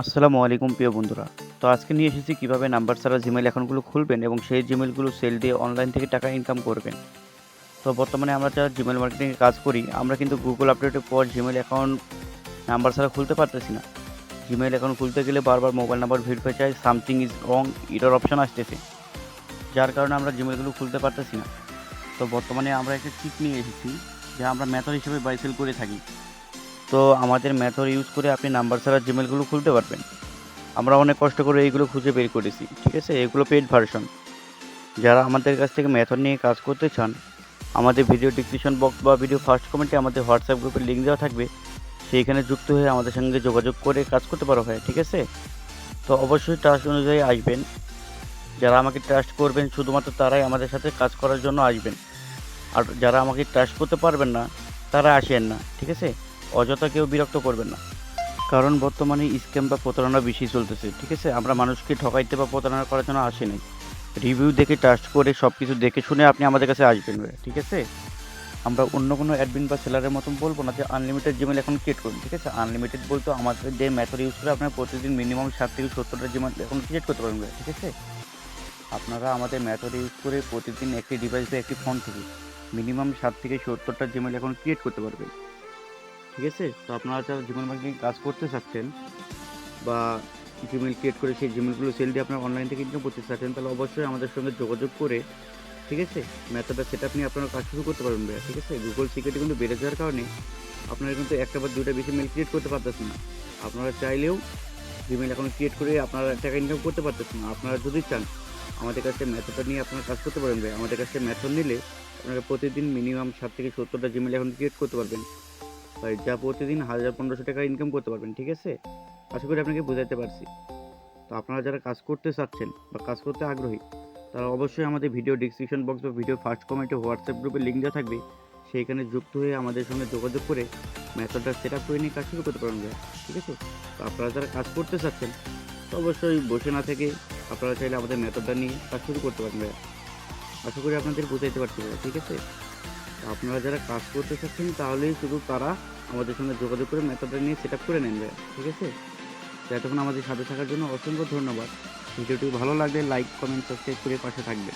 আসসালামু আলাইকুম প্রিয় বন্ধুরা। তো আজকে নিয়ে এসেছি কিভাবে নাম্বার ছাড়া জিমেইল অ্যাকাউন্টগুলো খুলবেন এবং সেই জিমেইলগুলো সেল দিয়ে অনলাইন থেকে টাকা ইনকাম করবেন। তো বর্তমানে আমরা যারা জিমেইল মার্কেটিং এ কাজ করি, আমরা কিন্তু গুগল আপডেটের পর জিমেইল অ্যাকাউন্ট নাম্বার ছাড়া খুলতে পারতেছি না। জিমেইল অ্যাকাউন্ট খুলতে গেলে বারবার মোবাইল নাম্বার ভেরিফাই চাই, something is wrong error option আসতেছে। যার কারণে আমরা জিমেইলগুলো খুলতে পারতেছি না। তো বর্তমানে আমরা একটা ট্রিক নিয়ে এসেছি, যা আমরা মেথড হিসেবে বাই সেল করে থাকি। তো আমাদের মেথড ইউজ করে আপনি নাম্বার ছাড়া জিমেইলগুলো খুলতে পারবেন। আমরা অনেক কষ্ট করে এইগুলো খুঁজে বের করেছি, ঠিক আছে? এগুলো পেইড ভার্সন। যারা আমাদের কাছ থেকে মেথড নিয়ে কাজ করতে চান, আমাদের ভিডিও ডিসক্রিপশন বক্স বা ভিডিও ফার্স্ট কমেন্টে আমাদের হোয়াটসঅ্যাপ গ্রুপের লিঙ্ক দেওয়া থাকবে। সেইখানে যুক্ত হয়ে আমাদের সঙ্গে যোগাযোগ করে কাজ করতে পারো ভাই, ঠিক আছে? তো অবশ্যই ট্রাস্ট অনুযায়ী আসবেন। যারা আমাকে ট্রাস্ট করবেন শুধুমাত্র তারাই আমাদের সাথে কাজ করার জন্য আসবেন। আর যারা আমাকে ট্রাস্ট করতে পারবেন না, তারা আসেন না, ঠিক আছে? অযথা কেউ বিরক্ত করবেন না। কারণ বর্তমানে স্ক্যাম বা প্রতারণা বেশি চলতেছে, ঠিক আছে? আমরা মানুষকে ঠকাইতে বা প্রতারণা করার জন্য আসি নাই। রিভিউ দেখে ট্রাস্ট করে সব কিছু দেখে শুনে আপনি আমাদের কাছে আসবেন ভাই, ঠিক আছে? আমরা অন্য কোনো অ্যাডমিন বা সেলারের মতন বলবো না যে আনলিমিটেড জিমেইল এখন ক্রিয়েট করুন, ঠিক আছে? আনলিমিটেড বলতে আমাদের যে মেথড ইউজ করে আপনারা প্রতিদিন মিনিমাম 60 থেকে 70টা জিমেইল এখন ক্রিয়েট করতে পারবেন ভাই, ঠিক আছে? আপনারা আমাদের মেথড ইউজ করে প্রতিদিন একটি ডিভাইস বা একটি ফোন থেকে মিনিমাম 60 থেকে 70টা জিমেইল এখন ক্রিয়েট করতে পারবেন, ঠিক আছে? তো আপনারা যারা জিমেইল মার্কেটিং কাজ করতে চাচ্ছেন বা জিমেইল ক্রিয়েট করে সেই জিমেইলগুলো সেল দিয়ে আপনার অনলাইন থেকে ইনকাম করতে চাচ্ছেন, তাহলে অবশ্যই আমাদের সঙ্গে যোগাযোগ করে, ঠিক আছে, মেথডটা সেটআপ নিয়ে আপনারা কাজ শুরু করতে পারবেন ভাইয়া, ঠিক আছে? গুগল সিকিউরিটি কিন্তু বেড়ে যাওয়ার কারণে আপনারা কিন্তু একটা বা দুইটা বেশি মেইল ক্রিয়েট করতে পারতেছেন না। আপনারা চাইলেও জিমেইল অ্যাকাউন্ট ক্রিয়েট করে আপনারা টাকা ইনকাম করতে পারতেছেন না। আপনারা যদি চান আমাদের কাছে মেথডটা নিয়ে আপনারা কাজ করতে পারেন ভাই। আমাদের কাছে মেথড নিলে আপনারা প্রতিদিন মিনিমাম 60 থেকে 70টা জিমেইল অ্যাকাউন্ট ক্রিয়েট করতে পারবেন ভাই, যা প্রতিদিন 1000-1500 টাকা ইনকাম করতে পারবেন, ঠিক আছে? আশা করি আপনাকে বোঝাতে পারছি। তো আপনারা যারা কাজ করতে চাচ্ছেন বা কাজ করতে আগ্রহী, তারা অবশ্যই আমাদের ভিডিও ডিসক্রিপশন বক্স বা ভিডিও ফার্স্ট কমেন্টে হোয়াটসঅ্যাপ গ্রুপের লিঙ্ক দেওয়া থাকবে। সেইখানে যুক্ত হয়ে আমাদের সঙ্গে যোগাযোগ করে মেথডটা সেট আপ করে নিয়ে কাজ শুরু করতে পারবেন ভাইয়া, ঠিক আছে? তো আপনারা যারা কাজ করতে চাচ্ছেন, তো অবশ্যই বসে না থেকে আপনারা চাইলে আমাদের মেথডটা নিয়ে কাজ শুরু করতে পারেন ভাইয়া। আশা করি আপনাদের বোঝাইতে পারছি ভাইয়া, ঠিক আছে? তো আপনারা যারা কাজ করতে চাচ্ছেন তাহলেই শুধু তারা আমাদের সঙ্গে যোগাযোগ করে মেথডটা নিয়ে সেট আপ করে নেন ভাইয়া, ঠিক আছে? তো এতক্ষণ আমাদের সাথে থাকার জন্য অসংখ্য ধন্যবাদ। ভিডিওটি ভালো লাগলে লাইক, কমেন্ট, সাবস্ক্রাইব করে পাশে থাকবেন।